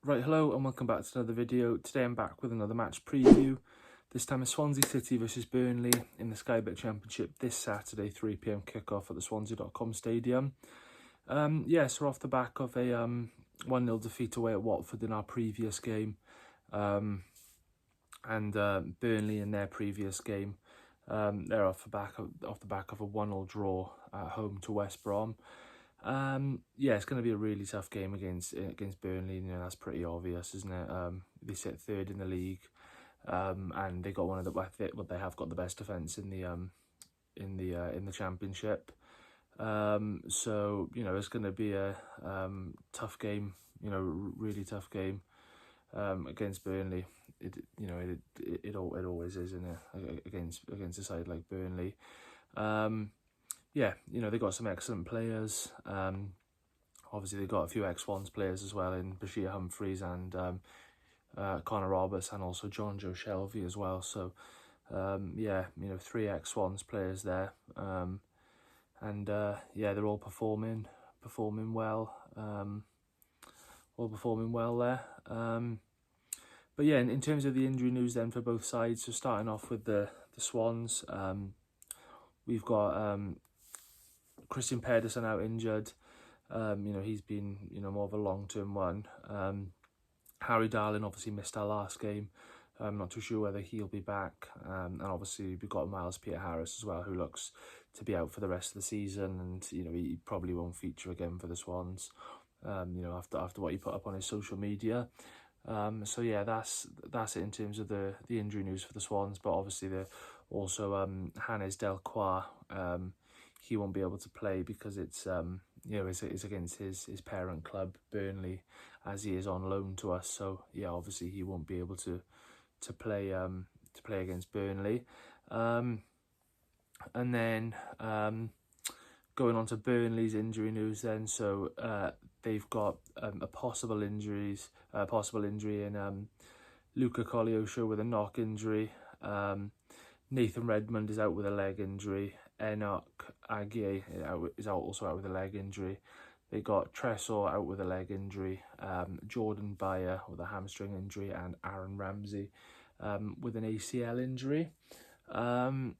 Right, hello and welcome back to another video. Today I'm back with another match preview. This time it's Swansea City versus Burnley in the Sky Bet Championship this Saturday, 3 PM kickoff at the Swansea.com stadium. So we're off the back of a 1-0 defeat away at Watford in our previous game, and Burnley in their previous game. They're off the back of a 1-1 draw at home to West Brom. It's going to be a really tough game against Burnley. You know, that's pretty obvious, isn't it? They sit third in the league, and they got they have got the best defence in the Championship. So you know, it's going to be a tough game. You know, really tough game against Burnley. It always is, isn't it? Against a side like Burnley. They got some excellent players. Obviously, they got a few ex-Swans players as well in Bashir Humphreys and Connor Roberts, and also John Joe Shelvey as well. So, 3 ex-Swans players there. They're all performing well. All performing well there. In terms of the injury news then for both sides, so starting off with the Swans, we've got Christian Pedersen out injured. He's been, more of a long-term one. Harry Darling obviously missed our last game. I'm not too sure whether he'll be back. And obviously we've got Miles Peter-Harris as well, who looks to be out for the rest of the season. And, he probably won't feature again for the Swans, after what he put up on his social media. That's it in terms of the injury news for the Swans. But obviously also Hannes Delcroix, he won't be able to play because it's against his parent club Burnley, as he is on loan to us. So yeah, obviously he won't be able to play against Burnley. And then going on to Burnley's injury news then. So they've got a possible injury in Luca Koleosho with a knock injury. Nathan Redmond is out with a leg injury. Enoch Aguirre is also out with a leg injury. They got Tresor out with a leg injury, Jordan Bayer with a hamstring injury, and Aaron Ramsey with an ACL injury. And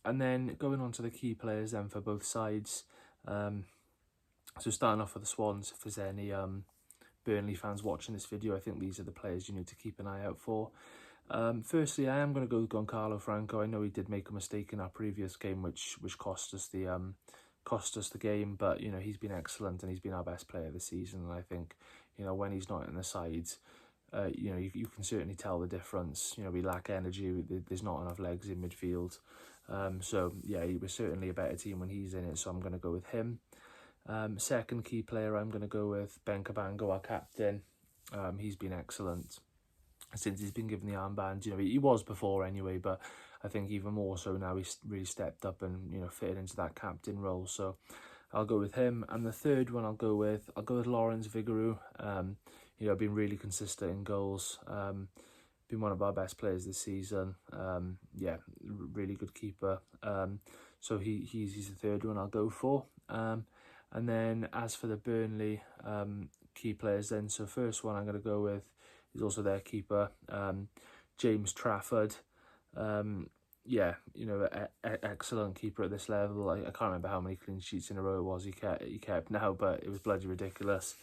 then going on to the key players then for both sides. So starting off with the Swans, if there's any Burnley fans watching this video, I think these are the players you need to keep an eye out for. Firstly, I am going to go with Goncalo Franco. I know he did make a mistake in our previous game, which cost us the game. But he's been excellent and he's been our best player this season. And I think when he's not in the sides, you can certainly tell the difference. We lack energy. There's not enough legs in midfield. He was certainly a better team when he's in it. So I'm going to go with him. Second key player, I'm going to go with Ben Cabango, our captain. He's been excellent since he's been given the armband. He was before anyway, but I think even more so now he's really stepped up and fitted into that captain role. So I'll go with him. And the third one I'll go with Lawrence Vigouroux. Been really consistent in goals. Been one of our best players this season. Really good keeper. So he's the third one I'll go for. And then as for the Burnley key players then, so first one I'm going to go with is also their keeper, James Trafford. Excellent keeper at this level. I can't remember how many clean sheets in a row it was he kept now, but it was bloody ridiculous.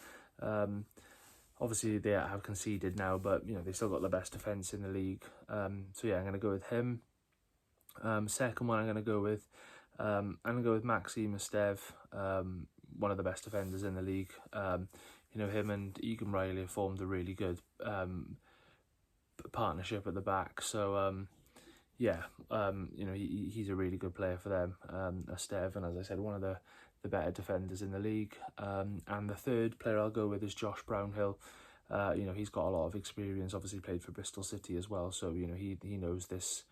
Obviously they have conceded now, but they still got the best defence in the league. I'm going to go with him. Second one I'm going to go with Maxime Esteve, one of the best defenders in the league. Him and Egan Riley have formed a really good partnership at the back. So he's a really good player for them. Esteve, and as I said, one of the better defenders in the league. And the third player I'll go with is Josh Brownhill. He's got a lot of experience. Obviously played for Bristol City as well. So he knows this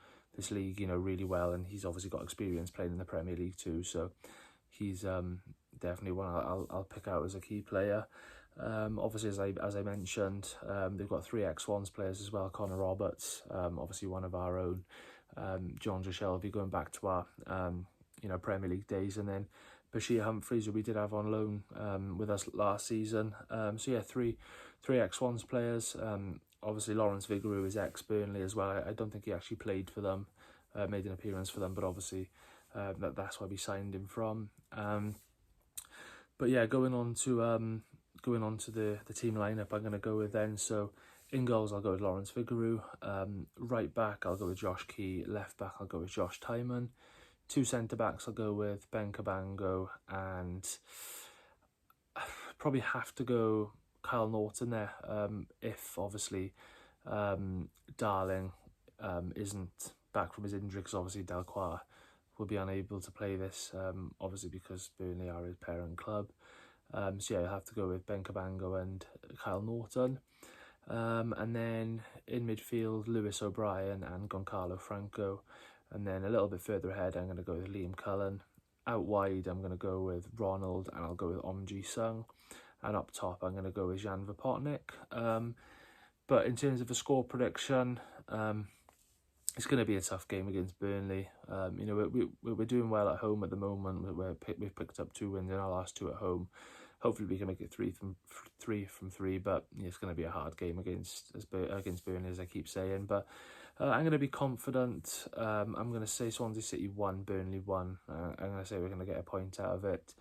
league really well, and he's obviously got experience playing in the Premier League too. So he's definitely one I'll pick out as a key player. Obviously, as I mentioned, they've got 3 ex-Swans players as well. Connor Roberts, obviously one of our own. John Joe Shelvey, going back to our Premier League days, and then Bashir Humphreys, who we did have on loan with us last season. So yeah, three ex-Swans players. Obviously Lawrence Vigouroux is ex-Burnley as well. I don't think he actually played for them, made an appearance for them, but obviously that's where we signed him from. But yeah, going on to the team lineup, I'm going to go with then. So in goals, I'll go with Lawrence Vigouroux. Right back, I'll go with Josh Key. Left back, I'll go with Josh Tyman. Two centre backs, I'll go with Ben Cabango, and probably have to go Kyle Norton there. If obviously Darling isn't back from his injury, because obviously Delquar will be unable to play this, obviously because Burnley are his parent club. So yeah, I'll have to go with Ben Cabango and Kyle Norton. And then in midfield, Lewis O'Brien and Goncalo Franco. And then a little bit further ahead, I'm going to go with Liam Cullen. Out wide, I'm going to go with Ronald, and I'll go with Omji Sung. And up top, I'm going to go with Jan Vopotnik. But in terms of a score prediction, it's going to be a tough game against Burnley. You know, we're doing well at home at the moment. We've picked up 2 wins in our last 2 at home. Hopefully we can make it 3 from 3, but it's going to be a hard game against Burnley, as I keep saying. But I'm going to be confident. I'm going to say Swansea City 1, Burnley 1. I'm going to say we're going to get a point out of it.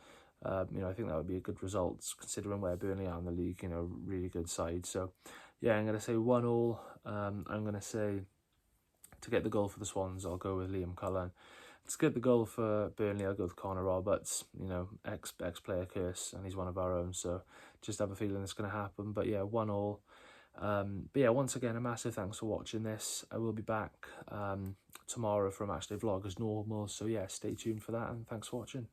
You know, I think that would be a good result considering where Burnley are in the league. You know, really good side. So yeah, I'm going to say 1-1. I'm going to say, to get the goal for the Swans, I'll go with Liam Cullen. To get the goal for Burnley, I'll go with Connor Roberts. You know, ex-player curse, and he's one of our own. So just have a feeling it's going to happen. But yeah, 1-1. But yeah, once again, a massive thanks for watching this. I will be back tomorrow for a matchday vlog as normal. So yeah, stay tuned for that, and thanks for watching.